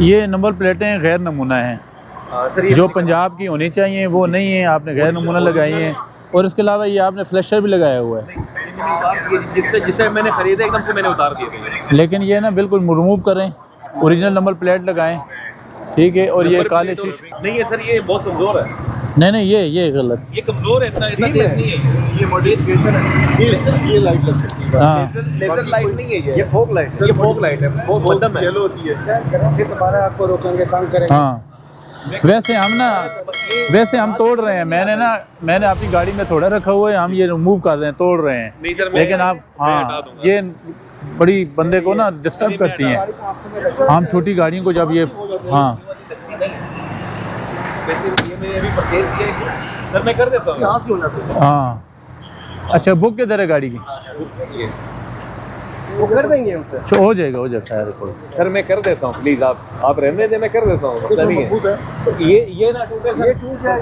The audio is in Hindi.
ये नंबर प्लेटें गैर नमूना हैं। सर ये जो पंजाब की होनी चाहिए वो नहीं है, आपने गैर नमूना लगाई है। और इसके अलावा ये आपने फ्लैशर भी लगाया हुआ है। जिससे मैंने खरीदे एकदम से मैंने उतार दिए थे। लेकिन ये ना बिल्कुल रिमूव करें, ओरिजिनल नंबर प्लेट लगाएं, ठीक है। और ये काले शीशे नहीं है सर, ये बहुत कमज़ोर है। नहीं ये गलत। ये कमज़ोर है, इतना तेज नहीं है। ये मॉडिफिकेशन है। ये लाइट लग सकती है। हाँ लेजर लाइट नहीं है ये फोक लाइट है। ये फोक लाइट है, वो मध्यम है। येलो होती है। फिर दोबारा आपको रोकेंगे, तंग करेंगे। हाँ, वैसे हम तोड़ रहे हैं। मैंने अपनी गाड़ी में थोड़ा रखा हुआ है, हम ये रिमूव कर रहे हैं, तोड़ रहे हैं। नहीं सर, लेकिन आप हाँ, ये बड़ी बंदे को ना डिस्टर्ब करती हैं। हम छोटी गाड़ियों को जब ये हाँ वैसे ये मैंने अभी परचेज किया है सर, मैं कर देता हूँ। यहाँ से हो जाते हैं। हाँ अच्छा, बुक किधर है गाड़ी की? वो कर देंगे हमसे। हो जाएगा खैर कोई। सर मैं कर देता हूँ, प्लीज़ आप रहने दें, मैं कर देता हूँ, मसला नहीं है। मजबूत है। ये ना टूटे सर। ये टूट जाएगा।